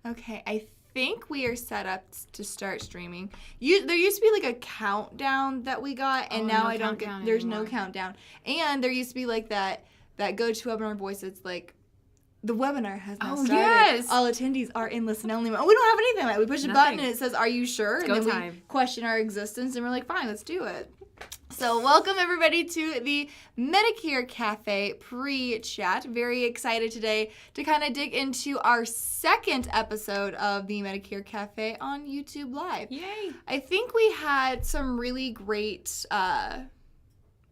Okay, I think we are set up to start streaming. There used to be like a countdown that we got, and now no I don't get. There's no countdown, and there used to be like that GoToWebinar voice. It's like the webinar has now started. Yes. All attendees are in listen only mode. We don't have anything like that. We push a button and it says, "Are you sure?" It's and then time. we question our existence, and we're like, "Fine, let's do it." So welcome everybody to the Medicare Cafe pre-chat. Very excited today to kind of dig into our second episode of the Medicare Cafe on YouTube Live. Yay! I think we had some really great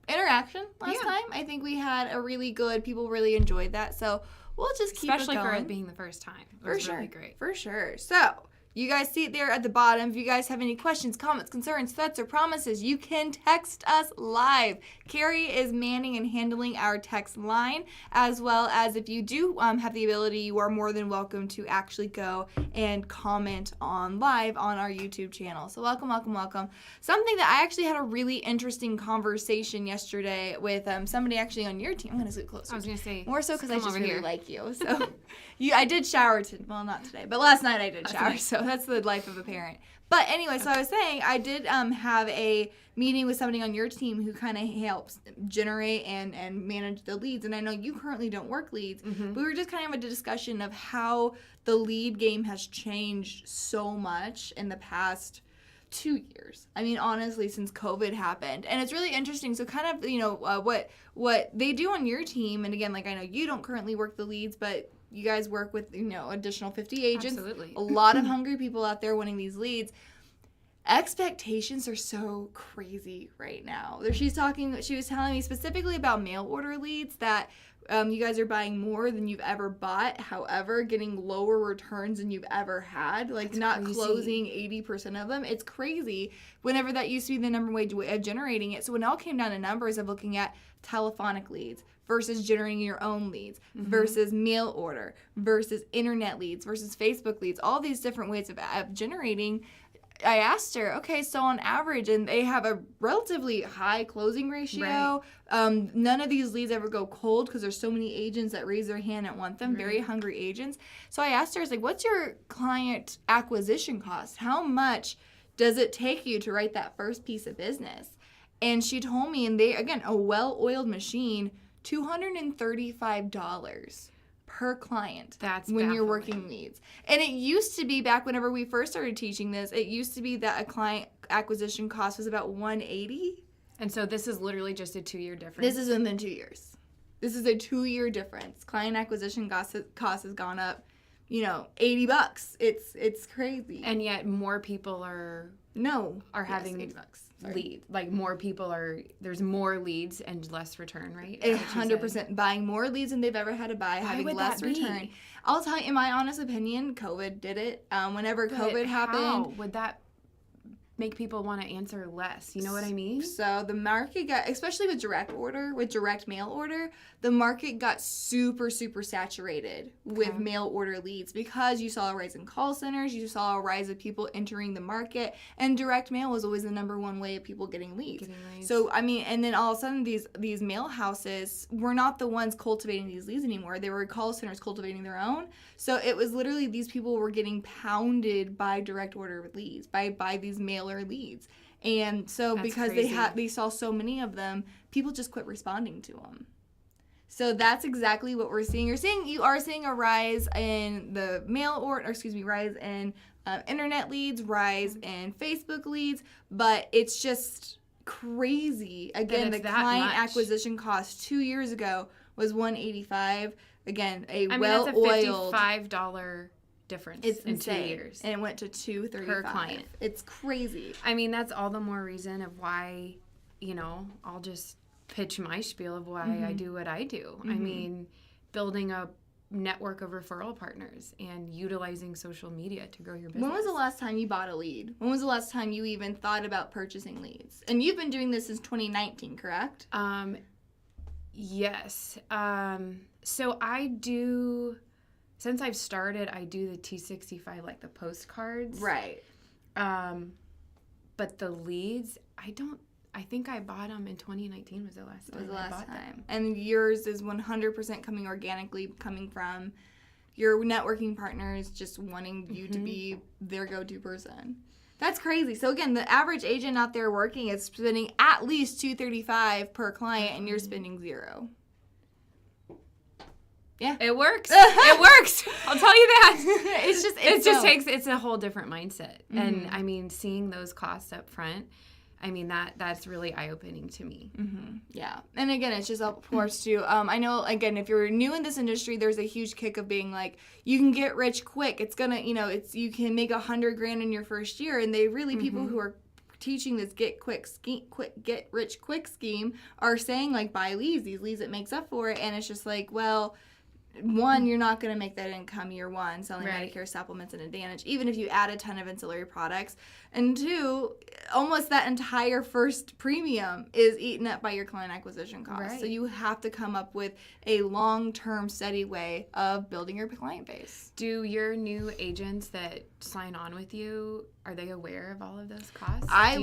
interaction last time. I think we had a really good, people really enjoyed that. So we'll just keep Especially it going. for it being the first time. It was really great. For sure. So you guys see it there at the bottom. If you guys have any questions, comments, concerns, threats, or promises, you can text us live. Carrie is manning and handling our text line, as well as if you do have the ability, you are more than welcome to actually go and comment on live on our YouTube channel. So welcome, welcome, welcome. Something that I actually had a really interesting conversation yesterday with somebody actually on your team. I'm going to sit closer. I was going to say. More so because I just really like you. So I did shower, well, not today, but last night I did shower. So that's the life of a parent. But anyway, so I was saying I did have a meeting with somebody on your team who kind of helps generate and manage the leads. And I know you currently don't work leads, but we were just kind of having a discussion of how the lead game has changed so much in the past 2 years. I mean, honestly, since COVID happened. And it's really interesting. So kind of, what they do on your team, and again, like I know you don't currently work the leads, but you guys work with, additional 50 agents. Absolutely. A lot of hungry people out there wanting these leads. Expectations are so crazy right now. She was telling me specifically about mail order leads that you guys are buying more than you've ever bought. However, getting lower returns than you've ever had. Like, not closing 80% of them. It's crazy. Whenever that used to be the number one way of generating it. So when it all came down to numbers of looking at telephonic leads versus generating your own leads versus mail order versus internet leads versus Facebook leads, all these different ways of generating, I asked her, okay, so on average, and they have a relatively high closing ratio. Right. None of these leads ever go cold because there's so many agents that raise their hand and want them, very hungry agents. So I asked her, I was like, what's your client acquisition cost? How much does it take you to write that first piece of business? And she told me, and a well-oiled machine, $235 per client. That's when baffling. You're working leads. And it used to be, back whenever we first started teaching this, it used to be that a client acquisition cost was about $180. And so this is literally just a 2-year difference. This is within 2 years. This is a 2-year difference. Client acquisition cost has gone up, $80. It's crazy. And yet more people are having $80. lead. Like more people there's more leads and less return, right? 100% buying more leads than they've ever had to buy, having less return. I'll tell you, in my honest opinion, COVID did it. Whenever COVID happened. How would that make people want to answer less? You know what I mean? So the market got, especially with direct mail order, the market got super, super saturated with mail order leads because you saw a rise in call centers, you saw a rise of people entering the market, and direct mail was always the number one way of people getting leads. So, I mean, and then all of a sudden these mail houses were not the ones cultivating these leads anymore. They were call centers cultivating their own. So it was literally these people were getting pounded by direct order leads, by these mailer leads. And so That's because crazy. they saw so many of them, people just quit responding to them. So that's exactly what we're seeing. You are seeing a rise in the rise in internet leads, rise in Facebook leads, but it's just crazy. Again, the client acquisition cost 2 years ago was $185. Again, well-oiled. That's a $55 difference in insane. 2 years. And it went to $235 per client. It's crazy. I mean, that's all the more reason of why, I'll just pitch my spiel of why I do what I do. I mean, building a network of referral partners and utilizing social media to grow your business. When was the last time you bought a lead? When was the last time you even thought about purchasing leads? And you've been doing this since 2019, correct? Yes. So since I've started, I do the T65, like the postcards. Right. But the leads, I think I bought them in 2019 was the last time. And yours is 100% coming organically, coming from your networking partners just wanting you to be their go-to person. That's crazy. So again, the average agent out there working is spending at least $235 per client, and you're spending $0. Yeah, it works. It works. I'll tell you that. It's a whole different mindset. And I mean, seeing those costs up front, I mean, that's really eye-opening to me. Yeah. And again, it's just of course too. I know, again, if you're new in this industry, there's a huge kick of being like, you can get rich quick. It's gonna, you can make $100,000 in your first year. And they really, people who are teaching this get rich quick scheme are saying like, buy leads, these leads, it makes up for it. And it's just like, well, one, you're not going to make that income year one selling Medicare supplements and Advantage, even if you add a ton of ancillary products. And two, almost that entire first premium is eaten up by your client acquisition costs. Right. So you have to come up with a long-term, steady way of building your client base. Do your new agents that sign on with you, are they aware of all of those costs? I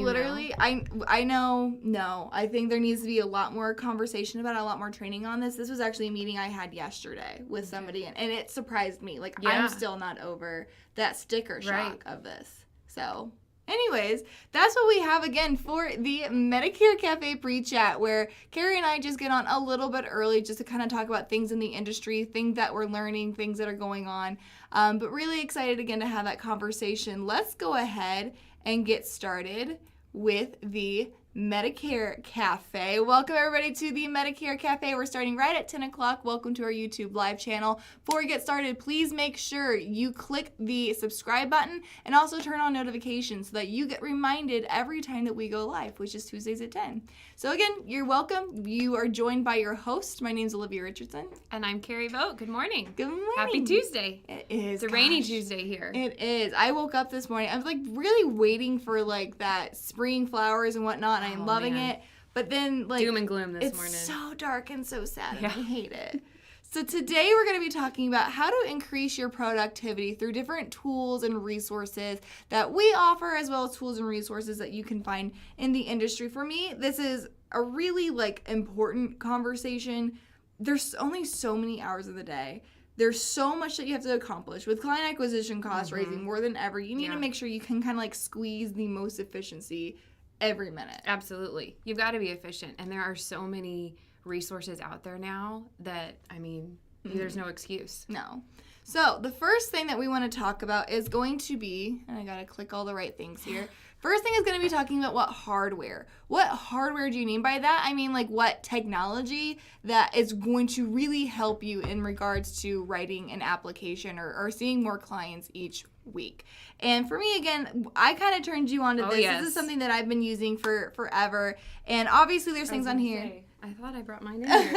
know, no. I think there needs to be a lot more conversation about it, a lot more training on this. This was actually a meeting I had yesterday with somebody, and it surprised me. Like, I'm still not over that sticker shock of this. So, anyways, that's what we have again for the Medicare Cafe pre-chat, where Carrie and I just get on a little bit early just to kind of talk about things in the industry, things that we're learning, things that are going on. But really excited again to have that conversation. Let's go ahead and get started with the Medicare Cafe. Welcome everybody to the Medicare Cafe. We're starting right at 10 o'clock. Welcome to our YouTube live channel. Before we get started, please make sure you click the subscribe button and also turn on notifications so that you get reminded every time that we go live, which is Tuesdays at 10. So again, you're welcome. You are joined by your host. My name is Olivia Richardson. And I'm Carrie Vogt. Good morning. Good morning. Happy Tuesday. It is. It's a rainy Tuesday here. It is. I woke up this morning. I was like really waiting for like that spring flowers and whatnot. And I'm loving it. But then like doom and gloom this morning. It's so dark and so sad. And I hate it. So today we're going to be talking about how to increase your productivity through different tools and resources that we offer, as well as tools and resources that you can find in the industry. For me, this is a really like important conversation. There's only so many hours of the day. There's so much that you have to accomplish. With client acquisition costs raising more than ever, you need to make sure you can kind of like squeeze the most efficiency every minute. Absolutely. You've got to be efficient. And there are so many resources out there now that, I mean, there's no excuse. No. So the first thing that we want to talk about is going to be, and I got to click all the right things here. First thing is going to be talking about what hardware. What hardware do you mean by that? I mean like what technology that is going to really help you in regards to writing an application or seeing more clients each week. And for me, again, I kind of turned you on to this. Yes. This is something that I've been using for forever. And obviously there's things on here. I thought I brought mine in here.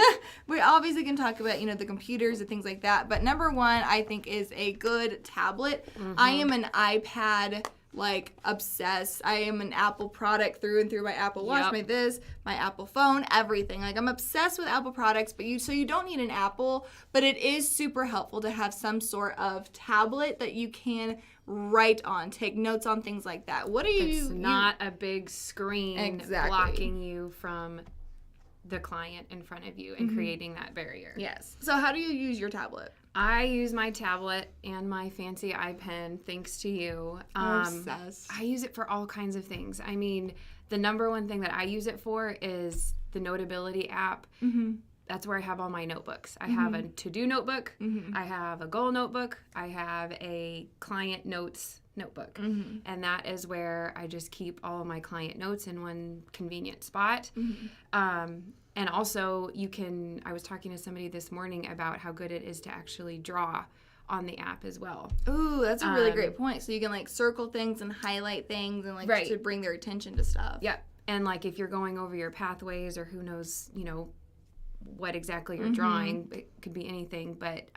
We obviously can talk about, the computers and things like that. But number one, I think, is a good tablet. I am an iPad obsessed. I am an Apple product through and through. My Apple Watch, my Apple phone, everything. Like, I'm obsessed with Apple products, but you don't need an Apple, but it is super helpful to have some sort of tablet that you can write on, take notes on, things like that. What are you? It's not a big screen blocking you from the client in front of you and creating that barrier. Yes. So how do you use your tablet? I use my tablet and my fancy iPen, thanks to you. I'm obsessed. I use it for all kinds of things. I mean, the number one thing that I use it for is the Notability app. That's where I have all my notebooks. I have a to-do notebook. I have a goal notebook. I have a client notes notebook. And that is where I just keep all of my client notes in one convenient spot. And also I was talking to somebody this morning about how good it is to actually draw on the app as well. Ooh, that's a really great point. So you can circle things and highlight things and to bring their attention to stuff. Yep. And if you're going over your pathways or who knows, what exactly you're drawing. It could be anything, but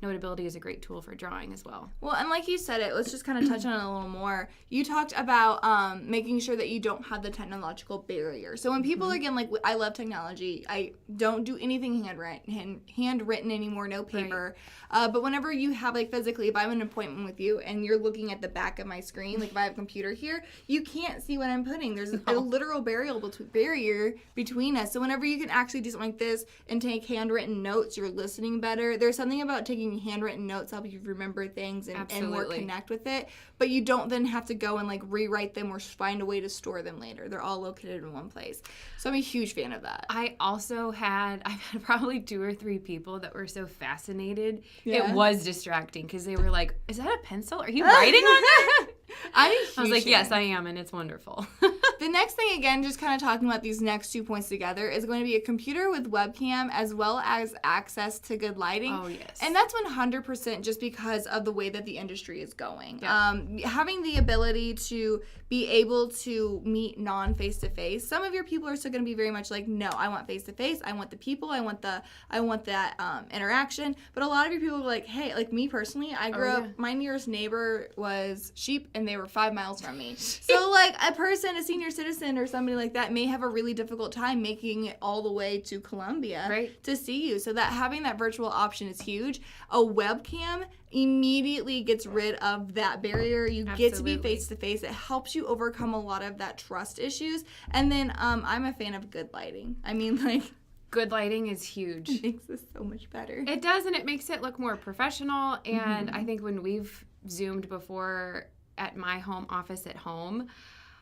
Notability is a great tool for drawing as well. Well, and like you said it, let's just kind of touch on it a little more. You talked about making sure that you don't have the technological barrier. So when people, again, I love technology. I don't do anything handwritten anymore, no paper. But whenever you have, physically, if I have an appointment with you and you're looking at the back of my screen, if I have a computer here, you can't see what I'm putting. There's a literal barrier between us. So whenever you can actually do something like this, focus and take handwritten notes, you're listening better. There's something about taking handwritten notes help you remember things and more connect with it. But you don't then have to go and like rewrite them or find a way to store them later. They're all located in one place. So I'm a huge fan of that. I've had probably 2 or 3 people that were so fascinated. Yeah. It was distracting because they were like, is that a pencil? Are you writing on that? I'm a huge I was like, fan. yes, I am, and it's wonderful. The next thing, again, just kind of talking about these next 2 points together, is going to be a computer with webcam as well as access to good lighting. Oh, yes. And that's 100% just because of the way that the industry is going. Yep. Having the ability to be able to meet non-face-to-face. Some of your people are still going to be very much like, no, I want face-to-face. I want the people. I want that interaction. But a lot of your people are like, hey, like me personally, I grew up, my nearest neighbor was sheep, and they were 5 miles from me. So, like, a senior citizen or somebody like that may have a really difficult time making it all the way to Columbia to see you. So that having that virtual option is huge. A webcam immediately gets rid of that barrier. You get to be face-to-face. It helps you overcome a lot of that trust issues. And then I'm a fan of good lighting. I mean, like... Good lighting is huge. It makes this so much better. It does, and it makes it look more professional. And I think when we've Zoomed before at my home office at home,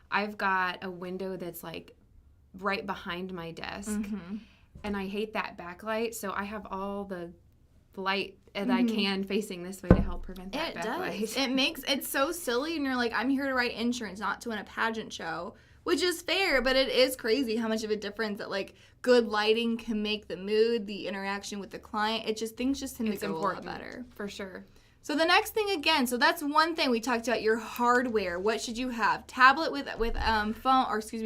I've got a window that's like right behind my desk. And I hate that backlight, so I have all the light that I can facing this way to help prevent that backlight. It's so silly, and you're like, I'm here to write insurance, not to win a pageant show. Which is fair, but it is crazy how much of a difference that, like, good lighting can make the mood, the interaction with the client. Things just tend to go a lot better. For sure. So the next thing, again, so that's one thing we talked about, your hardware. What should you have? Tablet with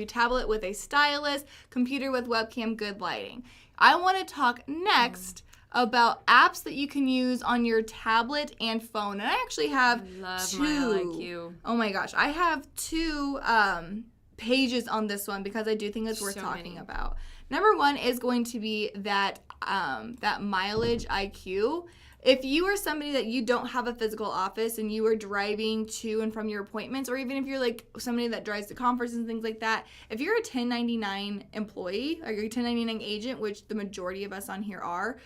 tablet with a stylus, computer with webcam, good lighting. I want to talk next about apps that you can use on your tablet and phone. And I actually have two. MyLIQ. Oh my gosh, I have 2 pages on this one because I do think it's worth talking about. Number 1 is going to be that mileage IQ. If you are somebody that you don't have a physical office and you are driving to and from your appointments, or even if you're like somebody that drives to conferences and things like that, if you're a 1099 employee or you're a 1099 agent, which the majority of us on here are,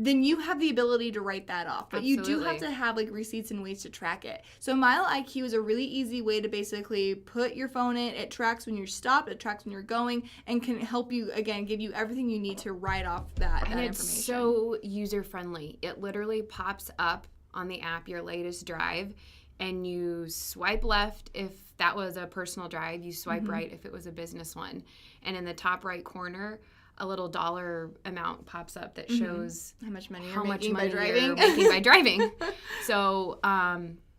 then you have the ability to write that off. But you do have to have like receipts and ways to track it. So MileIQ is a really easy way to basically put your phone in. It tracks when you're stopped, it tracks when you're going, and can help you, again, give you everything you need to write off that information. And it's so user-friendly. It literally pops up on the app, your latest drive, and you swipe left if that was a personal drive. You swipe right if it was a business one. And in the top right corner, a little dollar amount pops up that shows how much money you're making by driving. So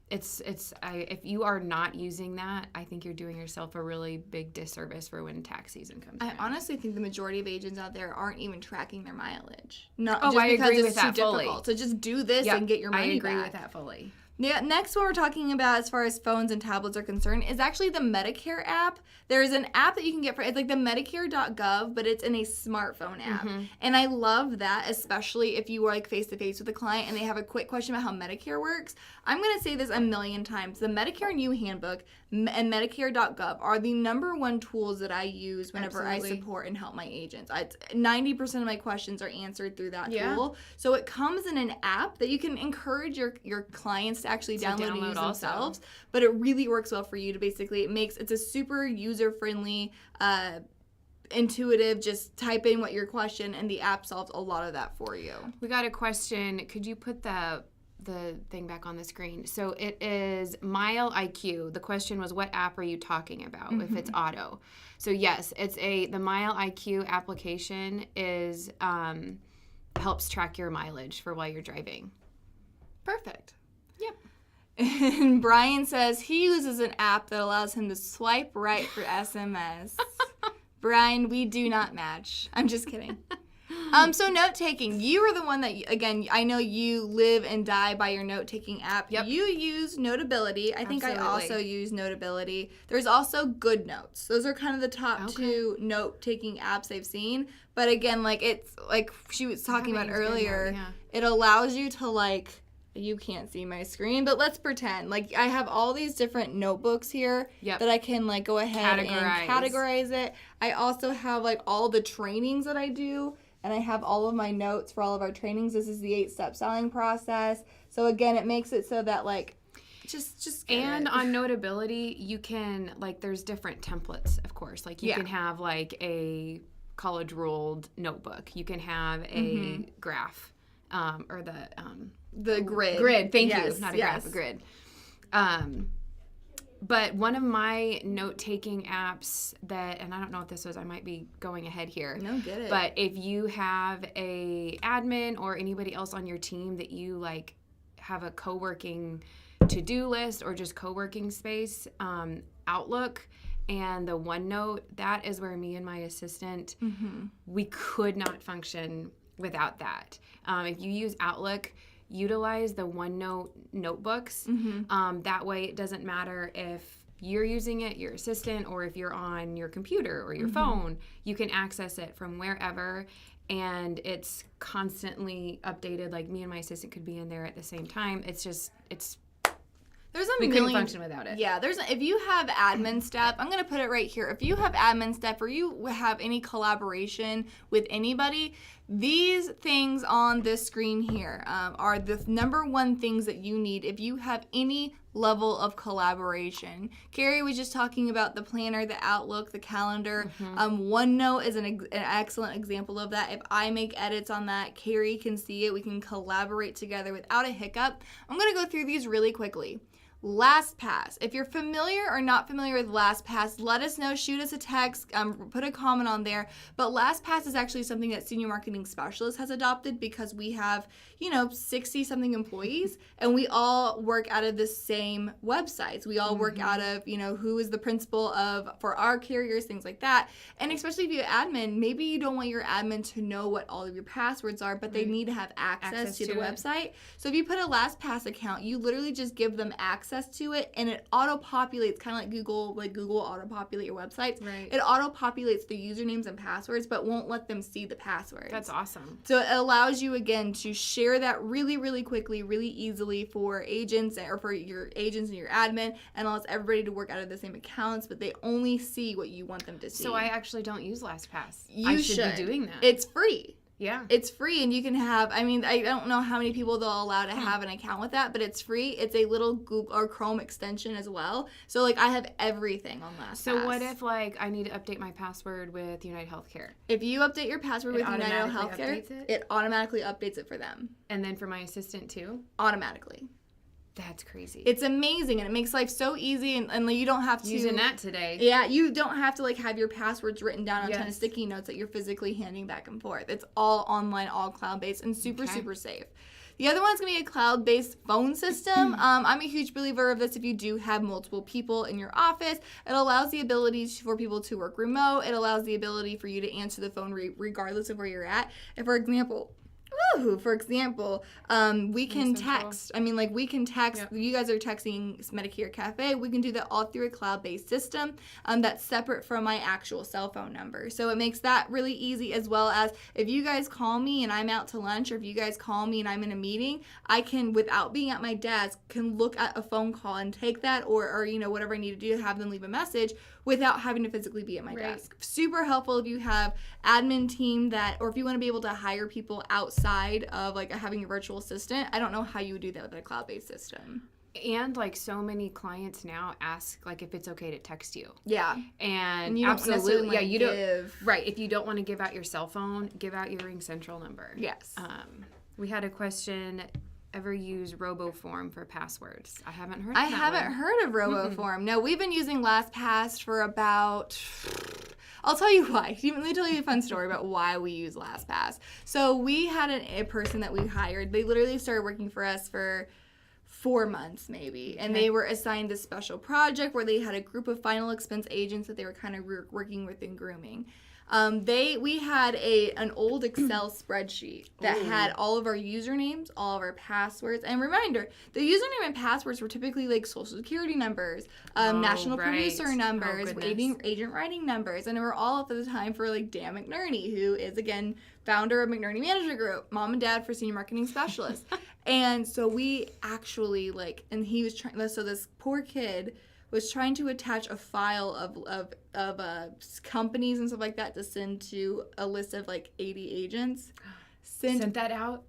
if you are not using that, I think you're doing yourself a really big disservice for when tax season comes around. I honestly think the majority of agents out there aren't even tracking their mileage. I agree with that fully. Difficult. So just do this and get your money back. I agree with that fully. Yeah, next one we're talking about as far as phones and tablets are concerned is actually the Medicare app. There's an app that you can get it's like the Medicare.gov, but it's in a smartphone app. And I love that, especially if you are like face-to-face with a client and they have a quick question about how Medicare works. I'm going to say this a million times. The Medicare New Handbook and Medicare.gov are the number 1 tools that I use whenever I support and help my agents. 90% of my questions are answered through that tool. So it comes in an app that you can encourage your clients to actually download and use themselves. But it really works well for you to basically, it's a super user-friendly, intuitive, just type in what your question and the app solves a lot of that for you. We got a question. Could you put the thing back on the screen? So it is MileIQ. The question was, what app are you talking about if it's auto? So yes, it's the MileIQ application is helps track your mileage for while you're driving. Perfect. Yep. And Brian says he uses an app that allows him to swipe right for SMS. Brian, we do not match. I'm just kidding. So note-taking. You are the one that, again, I know you live and die by your note-taking app. Yep. You use Notability. I think I also use Notability. There's also Good Notes. Those are kind of the top 2 note-taking apps I've seen. But again, like it's like she was talking about earlier, it allows you to like, you can't see my screen, but let's pretend. Like I have all these different notebooks here that I can like go ahead and categorize it. I also have like all the trainings that I do and I have all of my notes for all of our trainings. This is the 8-step selling process. So again, it makes it so that like, just get and it. on Notability, you can, like, there's different templates, of course. Like, you can have, like, a college ruled notebook. You can have a graph, or the grid. Grid, thank Yes, you. Not a yes. graph, a grid. But one of my note-taking apps that, and I don't know what this was, I might be going ahead here. No, get it. But if you have a admin or anybody else on your team that you, like, have a co-working to-do list or just co-working space, Outlook and the OneNote, that is where me and my assistant, we could not function without that. If you use Outlook, utilize the OneNote notebooks. That way it doesn't matter if you're using it, your assistant, or if you're on your computer or your phone, you can access it from wherever, and it's constantly updated. Like, me and my assistant could be in there at the same time. It's just, we couldn't function without it. Yeah, if you have admin step, I'm going to put it right here. If you have admin step or you have any collaboration with anybody, these things on this screen here are the number one things that you need if you have any level of collaboration. Carrie was just talking about the planner, the Outlook, the calendar. OneNote is an excellent example of that. If I make edits on that, Carrie can see it. We can collaborate together without a hiccup. I'm going to go through these really quickly. LastPass. If you're familiar or not familiar with LastPass, let us know. Shoot us a text. Put a comment on there. But LastPass is actually something that Senior Marketing Specialist has adopted because we have, 60-something employees, and we all work out of the same websites. We all work out of, who is the principal for our carriers, things like that. And especially if you're admin, maybe you don't want your admin to know what all of your passwords are, but they need to have access to the website. So if you put a LastPass account, you literally just give them access to it, and it auto-populates, kind of like Google auto-populate your websites. Right. It auto-populates the usernames and passwords, but won't let them see the passwords. That's awesome. So it allows you, again, to share that really, really quickly, really easily for agents or for your agents and your admin, and allows everybody to work out of the same accounts, but they only see what you want them to see. So I actually don't use LastPass. You I should be doing that. It's free. Yeah. It's free, and you can have, I don't know how many people they'll allow to have an account with that, but it's free. It's a little Google or Chrome extension as well. So, I have everything on LastPass. So what if, I need to update my password with United Healthcare? If you update your password with United Healthcare, it automatically updates it for them. And then for my assistant, too? Automatically. That's crazy. It's amazing, and it makes life so easy, and you don't have to... Using that today. Yeah, you don't have to, have your passwords written down on a ton of sticky notes that you're physically handing back and forth. It's all online, all cloud-based, and super safe. The other one's going to be a cloud-based phone system. I'm a huge believer of this if you do have multiple people in your office. It allows the ability for people to work remote. It allows the ability for you to answer the phone regardless of where you're at. If, for example, we can text. We can text. Yep. You guys are texting Medicare Cafe. We can do that all through a cloud-based system that's separate from my actual cell phone number. So it makes that really easy, as well as if you guys call me and I'm out to lunch, or if you guys call me and I'm in a meeting, I can, without being at my desk, can look at a phone call and take that, or whatever I need to do to have them leave a message without having to physically be at my desk. Super helpful if you have admin team or if you want to be able to hire people outside of having a virtual assistant. I don't know how you would do that with a cloud-based system. And so many clients now ask if it's okay to text you. Yeah. And you don't absolutely, you don't. Right. If you don't want to give out your cell phone, give out your Ring Central number. Yes. We had a question. Ever use RoboForm for passwords? I haven't heard of I haven't heard of RoboForm. No, we've been using LastPass for about... I'll tell you why. Let me tell you a fun story about why we use LastPass. So we had a person that we hired. They literally started working for us for 4 months maybe, and they were assigned this special project where they had a group of final expense agents that they were kind of working with in grooming. We had an old Excel spreadsheet that had all of our usernames, all of our passwords, and reminder, the username and passwords were typically social security numbers, national producer numbers, agent writing numbers, and they were all up at the time for Dan McNerney, who is again founder of McNerney Management Group, mom and dad for Senior Marketing Specialist. And so we actually and he was trying, so this poor kid was trying to attach a file of companies and stuff like that to send to a list of like 80 agents. Sent that out?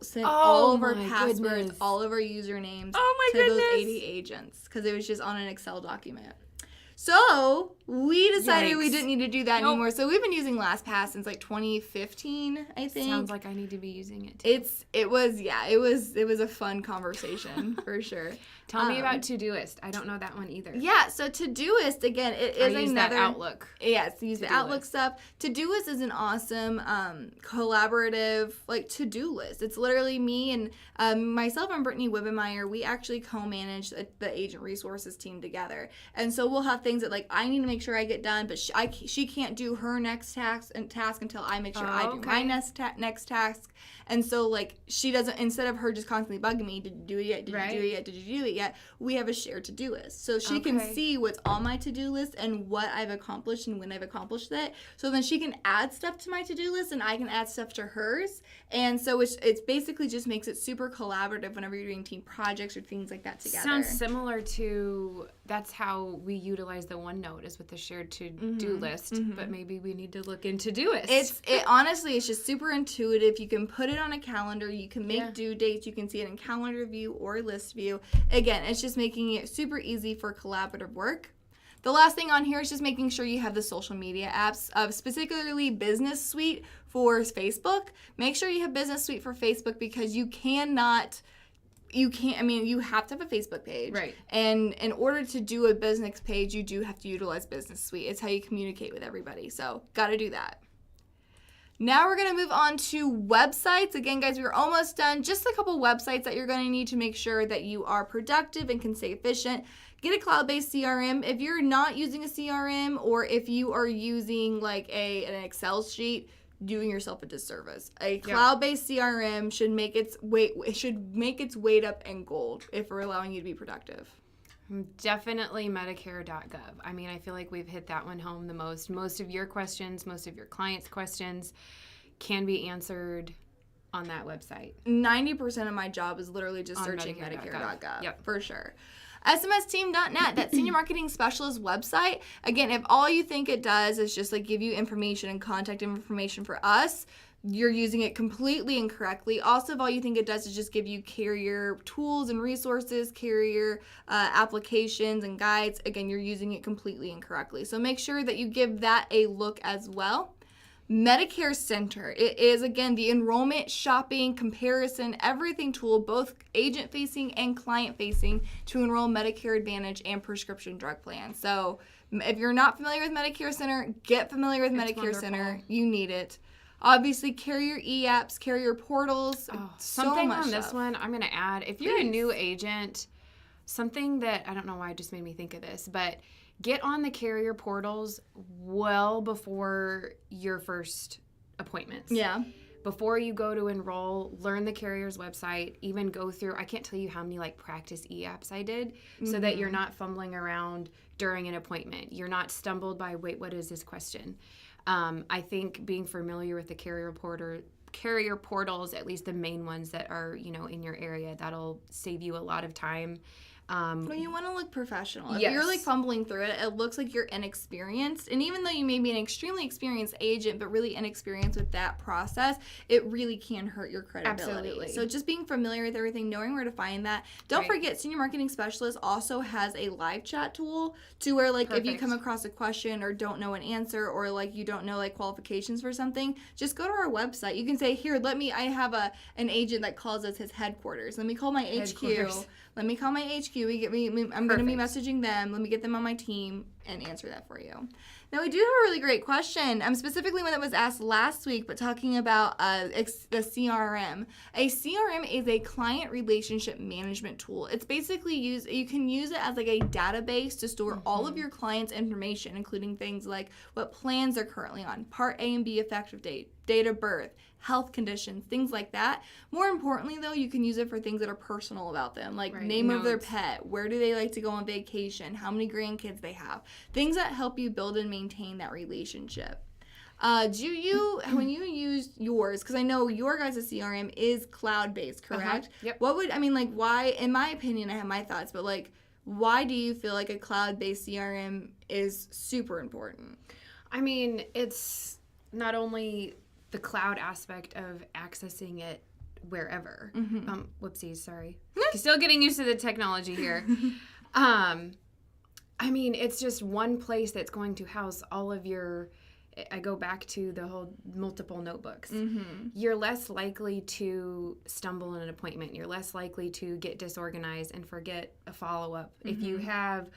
Sent all of our my passwords, goodness. all of our usernames Oh my to goodness. those 80 agents because it was just on an Excel document. So we decided we Yikes. didn't need to do that Nope. anymore. So we've been using LastPass since like 2015, I think. Sounds like I need to be using it too. It was a fun conversation for sure. Tell me about Todoist. I don't know that one either. Yeah, so Todoist, again, it is I use another... that Outlook. Yes, use the To-do Outlook list. stuff. Todoist is an awesome collaborative, like, to-do list. It's literally me and myself and Brittany Wibbenmeyer. We actually co-manage the agent resources team together. And so we'll have things that, like, I need to make sure I get done, but she can't do her next task until I make sure I do my next task. And so, like, she doesn't, instead of her just constantly bugging me, did you do it yet? Did you do it yet? Did you do it yet? We have a shared to-do list. So she can see what's on my to-do list and what I've accomplished and when I've accomplished it. So then she can add stuff to my to-do list and I can add stuff to hers. And so it's basically just makes it super collaborative whenever you're doing team projects or things like that together. Sounds similar to, that's how we utilize the OneNote is with the shared to-do list, but maybe we need to look into Todoist. Honestly, it's just super intuitive. You can put it on a calendar. You can make due dates. You can see it in calendar view or list view. Again, it's just making it super easy for collaborative work. The last thing on here is just making sure you have the social media apps, specifically Business Suite for Facebook. Make sure you have Business Suite for Facebook because you have to have a Facebook page. Right. And in order to do a business page, you do have to utilize Business Suite. It's how you communicate with everybody. So, got to do that. Now we're going to move on to websites. Again, guys, we're almost done. Just a couple websites that you're going to need to make sure that you are productive and can stay efficient. Get a cloud-based CRM. If you're not using a CRM or if you are using like an Excel sheet, doing yourself a disservice. A cloud-based CRM should make its weight up in gold if we're allowing you to be productive. Definitely Medicare.gov. I mean, I feel like we've hit that one home the most. Most of your questions, most of your clients' questions can be answered on that website. 90% of my job is literally just On searching Medicare.gov. Medicare.gov. Yep. For sure. SMSteam.net, that senior marketing specialist website. Again, if all you think it does is just like give you information and contact information for us, you're using it completely incorrectly. Also, if all you think it does is just give you carrier tools and resources, carrier applications and guides, again, you're using it completely incorrectly. So make sure that you give that a look as well. Medicare Center. It is, again, the enrollment, shopping, comparison, everything tool, both agent-facing and client-facing, to enroll Medicare Advantage and prescription drug plans. So if you're not familiar with Medicare Center, get familiar with Medicare Center. You need it. Obviously, carrier e-apps, carrier portals. Something so much on this stuff. one I'm going to add. If you're a new agent, something that, I don't know why it just made me think of this, but get on the carrier portals well before your first appointments. Yeah. Before you go to enroll, learn the carrier's website, even go through, I can't tell you how many like practice e-apps I did so that you're not fumbling around during an appointment. You're not stumbled by, wait, what is this question? I think being familiar with the carrier portals, at least the main ones that are, in your area, that'll save you a lot of time. Well, you want to look professional. If Yes. you're like fumbling through it, it looks like you're inexperienced. And even though you may be an extremely experienced agent, but really inexperienced with that process, it really can hurt your credibility. Absolutely. So just being familiar with everything, knowing where to find that. Don't forget, Senior Marketing Specialist also has a live chat tool to where like if you come across a question or don't know an answer or like you don't know like qualifications for something, just go to our website. You can say, here, I have an agent that calls us his headquarters. Let me call my HQ. Let me call my HQ. I'm going to be messaging them. Let me get them on my team and answer that for you. Now, we do have a really great question, specifically one that was asked last week, but talking about the CRM. A CRM is a client relationship management tool. It's basically you can use it as like a database to store all of your clients' information, including things like what plans they're currently on, Part A and B effective date, date of birth, health conditions, things like that. More importantly, though, you can use it for things that are personal about them, like name of their pet, where do they like to go on vacation, how many grandkids they have, things that help you build and maintain that relationship. When you use yours, because I know your guys' CRM is cloud-based, correct? Yep. Why, in my opinion, I have my thoughts, but like, Why do you feel like a cloud-based CRM is super important? I mean, it's not only the cloud aspect of accessing it wherever. Whoopsies, sorry. Still getting used to the technology here. I mean, it's just one place that's going to house all of your, I go back to the whole multiple notebooks. You're less likely to stumble in an appointment. You're less likely to get disorganized and forget a follow-up. If you have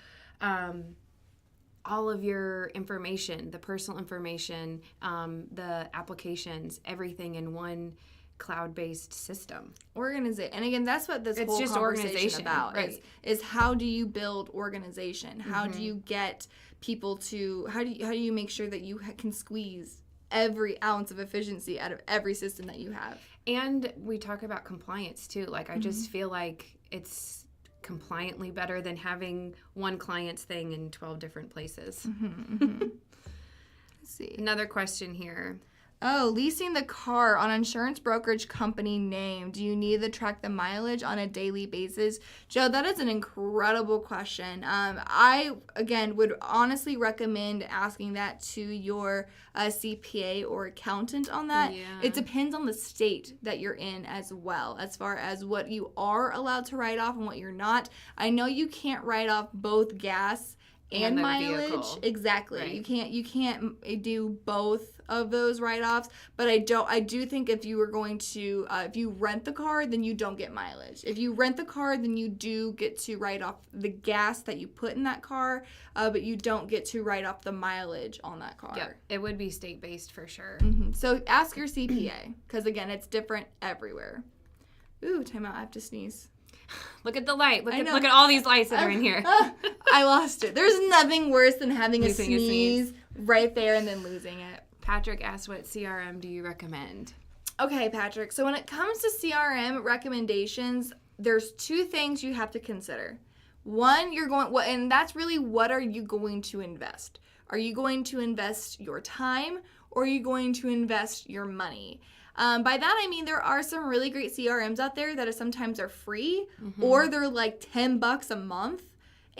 all of your information, the personal information, the applications, everything in one cloud-based system. Organization. And again, that's what this whole just conversation organization, about right. is how do you build organization? How do you get people to, how do you make sure that you can squeeze every ounce of efficiency out of every system that you have? And we talk about compliance too. Like, I just feel like it's compliantly better than having one client's thing in 12 different places. Let's see. Another question here. Oh, leasing the car on insurance brokerage company name. Do you need to track the mileage on a daily basis? Joe, that is an incredible question. I, again, would honestly recommend asking that to your CPA or accountant on that. Yeah. It depends on the state that you're in as well, as far as what you are allowed to write off and what you're not. I know you can't write off both gas and the mileage. vehicle. Exactly. Right. You can't do both of those write-offs, but I do think if you were going to if you rent the car, then you don't get mileage. If you rent the car, then you do get to write off the gas that you put in that car, but you don't get to write off the mileage on that car. Yeah, it would be state-based for sure. So ask your CPA, because again, it's different everywhere. Ooh, time out, I have to sneeze. Look at the light. Look at all these lights that are in here. I lost it. There's nothing worse than having a Losing a sneeze right there and then losing it. Patrick asked, what CRM do you recommend? Okay, Patrick. So when it comes to CRM recommendations, there's two things you have to consider. One, and that's really, what are you going to invest? Are you going to invest your time, or are you going to invest your money? By that, I mean there are some really great CRMs out there that sometimes are free, or they're like $10 a month.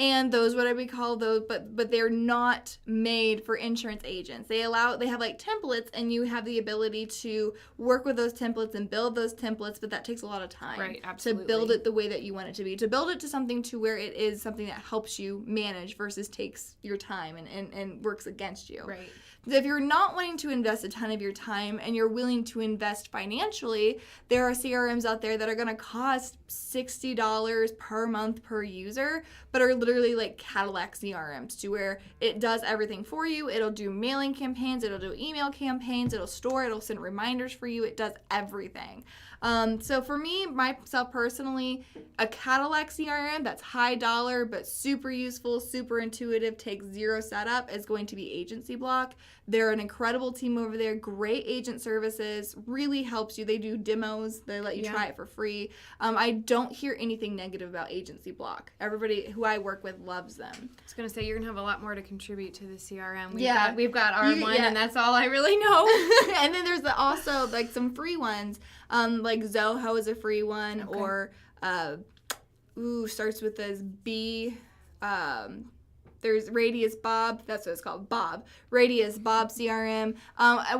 And those, what we call those, but they're not made for insurance agents. They have like templates, and you have the ability to work with those templates and build those templates, but that takes a lot of time. Right, absolutely. To build it the way that you want it to be. To build it to something to where it is something that helps you manage versus takes your time and works against you. Right. If you're not wanting to invest a ton of your time and you're willing to invest financially, there are CRMs out there that are going to cost $60 per month per user, but are literally like Cadillac CRMs, to where it does everything for you. It'll do mailing campaigns, it'll do email campaigns, it'll send reminders for you. It does everything. So for me, myself personally, a Cadillac CRM that's high dollar but super useful, super intuitive, takes zero setup, is going to be Agency Block. They're an incredible team over there, great agent services, really helps you. They do demos, they let you try it for free. I don't hear anything negative about Agency Block. Everybody who I work with loves them. I was going to say, you're going to have a lot more to contribute to the CRM. We've Yeah. got our one, and that's all I really know. And then there's also like some free ones, like Zoho is a free one, or starts with this B. There's Radius Bob. That's what it's called, Bob. Radius Bob CRM.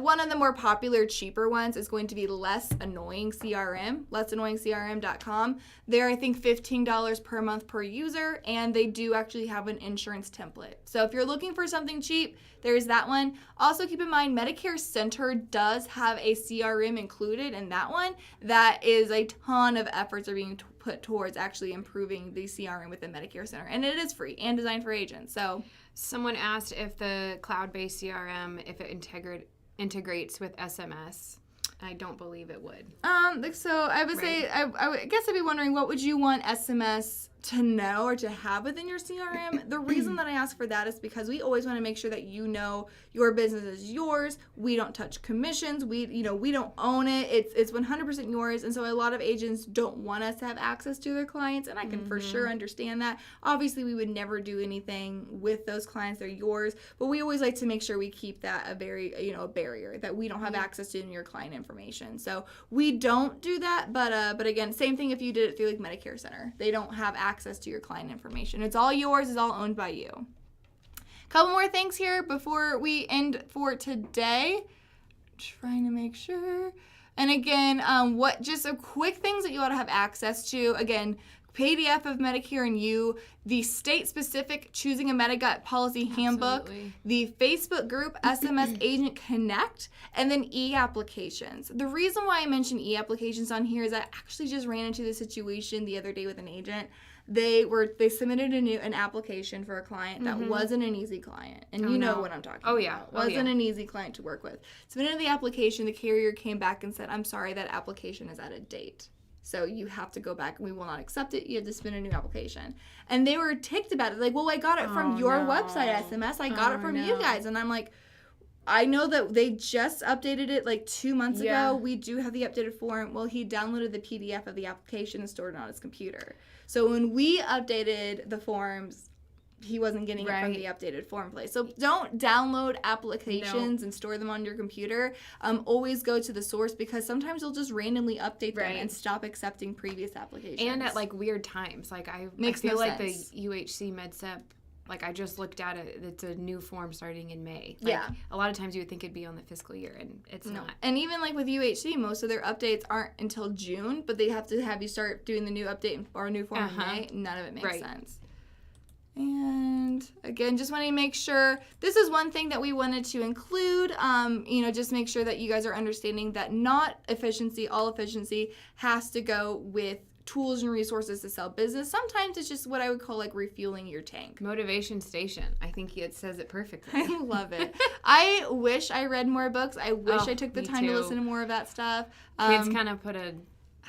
One of the more popular, cheaper ones is going to be Less Annoying CRM, lessannoyingcrm.com. They're, I think, $15 per month per user, and they do actually have an insurance template. So if you're looking for something cheap, there's that one. Also, keep in mind, Medicare Center does have a CRM included in that one. That is a ton of efforts are being put towards actually improving the CRM within Medicare Center. And it is free and designed for agents. So someone asked if the cloud-based CRM, if it integrates with SMS. I don't believe it would. So I would say, I guess I'd be wondering, what would you want SMS to know or to have within your CRM? The reason that I ask for that is because we always want to make sure that you know your business is yours. We don't touch commissions. We don't own it. It's 100% yours. And so a lot of agents don't want us to have access to their clients, and I can for sure understand that. Obviously, we would never do anything with those clients. They're yours, but we always like to make sure we keep that a very, a barrier, that we don't have access to your client information. information. So we don't do that, but again, same thing if you did it through like Medicare Center. They don't have access to your client information. It's all yours. It's all owned by you. Couple more things here before we end for today. Trying to make sure. And again, just a quick things that you ought to have access to. Again, PDF of Medicare and You, the state-specific Choosing a Medigap Policy Handbook, Absolutely. the Facebook group SMS Agent Connect, and then e-applications. The reason why I mentioned e-applications on here is I actually just ran into this situation the other day with an agent. They submitted an application for a client that wasn't an easy client, and you know what I'm talking about. Yeah. Wasn't an easy client to work with. Submitted the application, the carrier came back and said, "I'm sorry, that application is out of date. So you have to go back and we will not accept it. You have to submit a new application." And they were ticked about it. Like, well, I got it from your website, SMS. I got it from you guys. And I'm like, I know that they just updated it like 2 months ago. We do have the updated form. Well, he downloaded the PDF of the application and stored it on his computer. So when we updated the forms, he wasn't getting it from the updated form place. So don't download applications and store them on your computer. Always go to the source, because sometimes they'll just randomly update them and stop accepting previous applications. And at like weird times. Like I feel like the UHC MedSep, like I just looked at it, it's a new form starting in May. Like, a lot of times you would think it'd be on the fiscal year, and it's not. And even like with UHC, most of their updates aren't until June, but they have to have you start doing the new update or new form in May. None of it makes sense. And again, just wanting to make sure, this is one thing that we wanted to include, just make sure that you guys are understanding that not all efficiency has to go with tools and resources to sell business. Sometimes it's just what I would call like refueling your tank. Motivation station. I think it says it perfectly. I love it. I wish I read more books. I wish I took the time to listen to more of that stuff. Kids kind of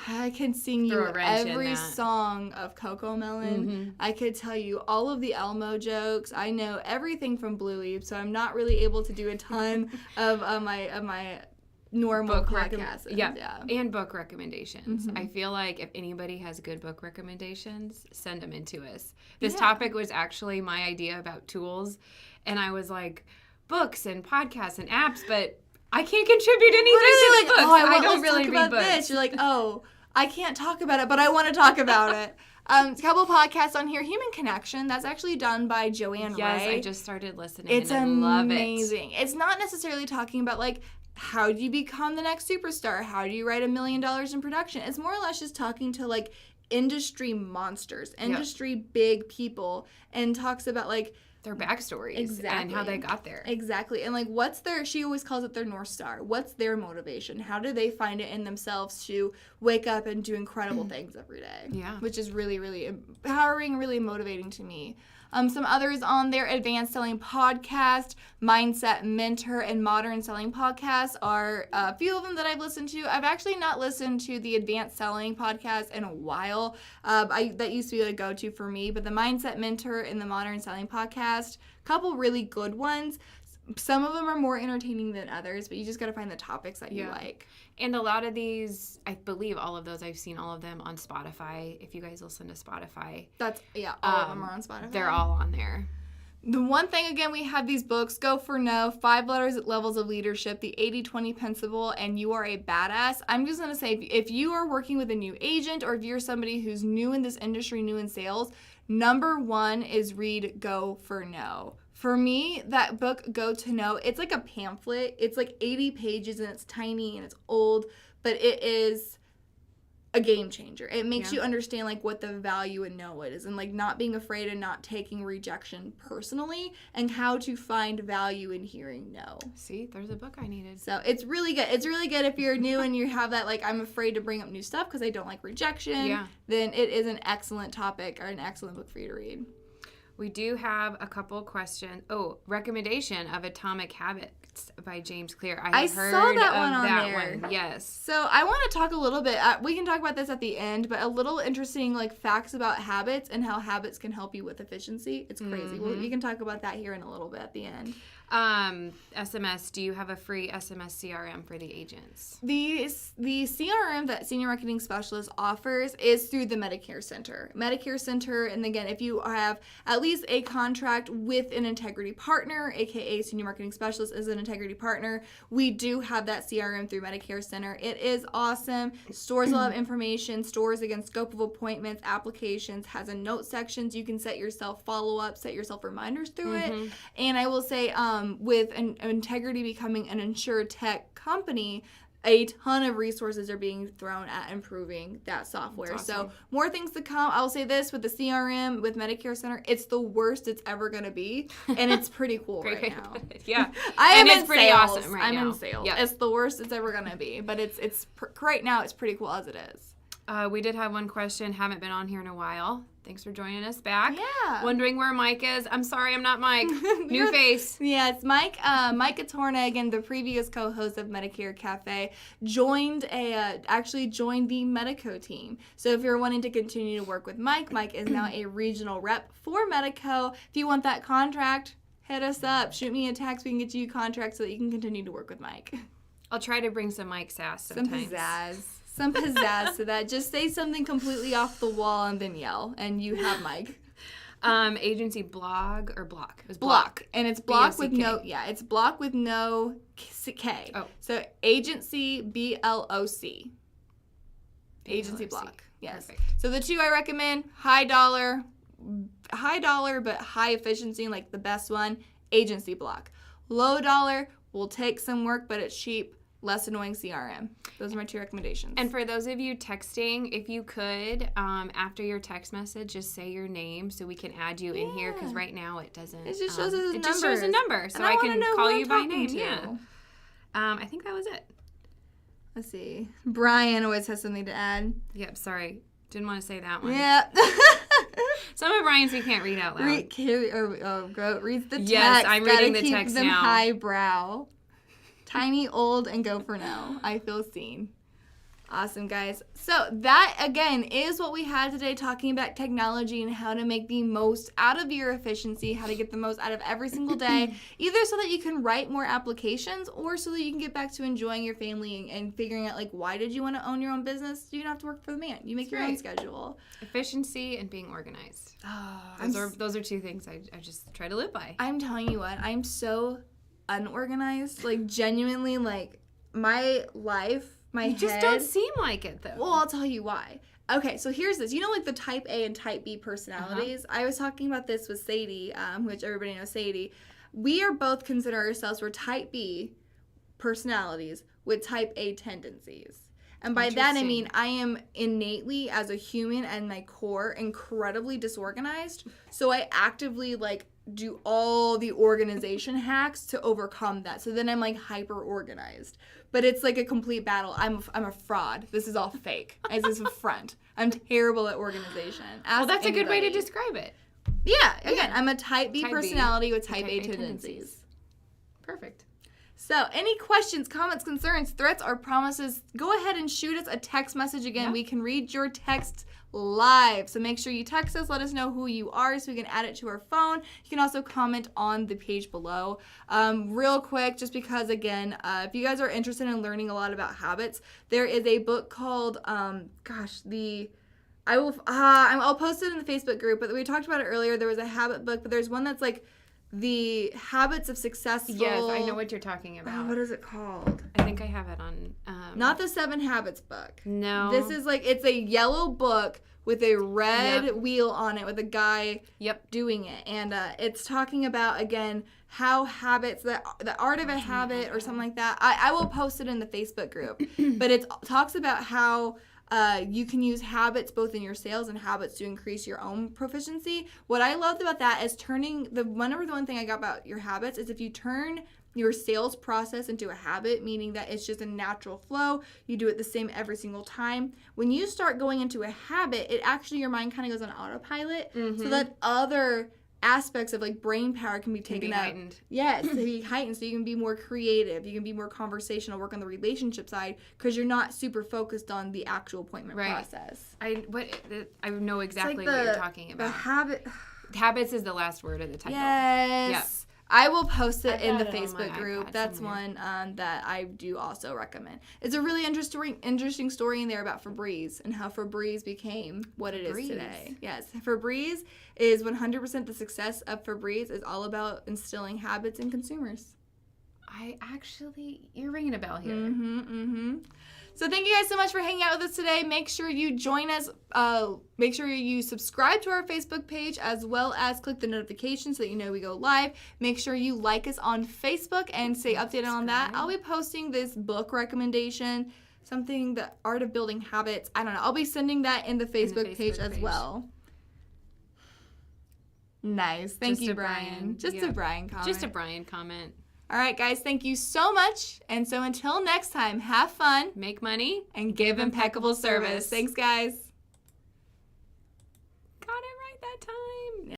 I can sing you every song of Coco Melon. I could tell you all of the Elmo jokes. I know everything from Bluey, so I'm not really able to do a ton of my normal podcasts. And book recommendations. I feel like if anybody has good book recommendations, send them in to us. This topic was actually my idea about tools, and I was like, books and podcasts and apps, but I can't contribute anything to the books. I don't really read books. This. You're like, oh, I can't talk about it, but I want to talk about it. A couple podcasts on here. Human Connection, that's actually done by Joanne Ray. Yes, I just started listening and I love it. It's amazing. It's not necessarily talking about like, how do you become the next superstar? How do you write $1 million in production? It's more or less just talking to like industry monsters, industry big people, and talks about like their backstories and how they got there. Exactly. And like she always calls it their North Star. What's their motivation? How do they find it in themselves to wake up and do incredible things every day? Yeah. Which is really, really empowering, really motivating to me. Some others on their Advanced Selling Podcast, Mindset Mentor, and Modern Selling Podcast are a few of them that I've listened to. I've actually not listened to the Advanced Selling Podcast in a while. That used to be a go-to for me, but the Mindset Mentor and the Modern Selling Podcast, a couple really good ones. Some of them are more entertaining than others, but you just got to find the topics that you like. And a lot of these, I believe all of those, I've seen all of them on Spotify. If you guys listen to Spotify. All of them are on Spotify. They're all on there. The one thing, again, we have these books, Go for No, 5 Levels of Leadership, the 80-20 Principle, and You Are a Badass. I'm just going to say, if you are working with a new agent, or if you're somebody who's new in this industry, new in sales, number one is read Go for No. For me, that book, Go to Know, it's like a pamphlet. It's like 80 pages, and it's tiny, and it's old, but it is a game changer. It makes you understand like what the value in no is, and like not being afraid and not taking rejection personally, and how to find value in hearing no. See, there's a book I needed. So it's really good. It's really good if you're new and you have that like, I'm afraid to bring up new stuff because I don't like rejection. Then it is an excellent topic or an excellent book for you to read. We do have a couple questions. Recommendation of Atomic Habits by James Clear. I heard saw that of one on that there. One. Yes. So I want to talk a little bit. We can talk about this at the end, but a little interesting like facts about habits and how habits can help you with efficiency. It's crazy. Well, we can talk about that here in a little bit at the end. SMS, do you have a free SMS CRM for the agents? The CRM that Senior Marketing Specialist offers is through the Medicare Center. Medicare Center, and again, if you have at least always a contract with an integrity partner, aka senior marketing specialist is an integrity partner. We do have that CRM through Medicare Center. It is awesome. Stores a lot of information, stores again scope of appointments, applications, has a note sections. You can set yourself follow-ups, set yourself reminders through it. And I will say, with an integrity becoming an insured tech company, a ton of resources are being thrown at improving that software. Awesome. So more things to come. I'll say this with the CRM, with Medicare Center, it's the worst it's ever going to be. And it's pretty cool right now. Yeah. I am it's in pretty sales. awesome right I'm now. in sales. Yep. It's the worst it's ever going to be. But right now, it's pretty cool as it is. We did have one question. Haven't been on here in a while. Thanks for joining us back. Yeah. Wondering where Mike is. I'm sorry, I'm not Mike. New face. Yeah, it's Mike. Mike Atorna, again, the previous co-host of Medicare Cafe, actually joined the Medico team. So if you're wanting to continue to work with Mike, Mike is now a regional rep for Medico. If you want that contract, hit us up. Shoot me a text. We can get you a contract so that you can continue to work with Mike. I'll try to bring some Mike sass sometimes. Some pizzazz to that. Just say something completely off the wall and then yell, and you have Mike. Agency blog or block? It was Block. And it's block with B-O-C-K. it's block with no K. Oh. So agency BLOC. Agency BLOC. block. Yes. Perfect. So the two I recommend, high dollar but high efficiency, like the best one, agency block. Low dollar will take some work, but it's cheap. Less annoying CRM. Those are my two recommendations. And for those of you texting, if you could, after your text message, just say your name so we can add you in here, because right now it doesn't. It just shows us It just shows a number, so And I wanna can know call who you I'm by talking name. to. Yeah. I think that was it. Let's see. Brian always has something to add. Yep, sorry. Didn't want to say that one. Yeah. Some of Brian's we can't read out loud. Reads the text. Yes, I'm reading the keep text them now. highbrow. Tiny, old, and go for no. I feel seen. Awesome, guys. So that, again, is what we had today, talking about technology and how to make the most out of your efficiency, how to get the most out of every single day, either so that you can write more applications or so that you can get back to enjoying your family and figuring out, like, why did you want to own your own business? You don't have to work for the man. You make your own schedule. Efficiency and being organized. Oh, Those are two things I just try to live by. I'm telling you what, I'm so unorganized. Like, genuinely, like, my life, my You head. just don't seem like it, though. Well, I'll tell you why. Okay, so here's this. You know, like the type A and type B personalities? I was talking about this with Sadie, which everybody knows Sadie. We are both consider ourselves, we're type B personalities with type A tendencies. And by that, I mean I am innately, as a human and my core, incredibly disorganized. So I actively, like, do all the organization hacks to overcome that. So then I'm, like, hyper organized. But it's like a complete battle. I'm a fraud. This is all fake. This is a front. I'm terrible at organization. Well, that's a good way to anybody. describe it. Yeah. Again, I'm a type B Type B. personality with type Type A A tendencies. Perfect. So, any questions, comments, concerns, threats, or promises, go ahead and shoot us a text message again. Yeah. We can read your text live. So make sure you text us. Let us know who you are so we can add it to our phone. You can also comment on the page below. Real quick, just because, again, if you guys are interested in learning a lot about habits, there is a book called, I'll post it in the Facebook group, but we talked about it earlier. There was a habit book, but there's one that's like the habits of successful. Yes, I know what you're talking about. What is it called? I think I have it on. Not the 7 Habits book. No. This is like, it's a yellow book with a red wheel on it with a guy doing it. And it's talking about, again, how habits, the art of a habit or something like that. I will post it in the Facebook group. But it talks about how you can use habits both in your sales and habits to increase your own proficiency. What I loved about that is the one thing I got about your habits is if you turn your sales process into a habit, meaning that it's just a natural flow, you do it the same every single time. When you start going into a habit, it actually, your mind kind of goes on autopilot, so that other aspects of, like, brain power can be taken up. Heightened. Yes, to be heightened, so you can be more creative, you can be more conversational, work on the relationship side, because you're not super focused on the actual appointment process. I know exactly what you're talking about. The habit. Habits is the last word of the title. Yes. I will post it I've in the got it on my Facebook group. iPad That's somewhere. one that I do also recommend. It's a really interesting story in there about Febreze and how Febreze became what it is Febreze. today. Yes, Febreze is 100% the success of Febreze is all about instilling habits in consumers. You're ringing a bell here. So thank you guys so much for hanging out with us today. Make sure you join us. Make sure you subscribe to our Facebook page as well as click the notification so that you know we go live. Make sure you like us on Facebook and stay updated on that. I'll be posting this book recommendation, something, The Art of Building Habits. I don't know. I'll be sending that in the Facebook page as well. Nice. Thank you, Brian. Just a Brian comment. Just a Brian comment. All right, guys, thank you so much. And so until next time, have fun, Make money, and give impeccable service. Thanks, guys.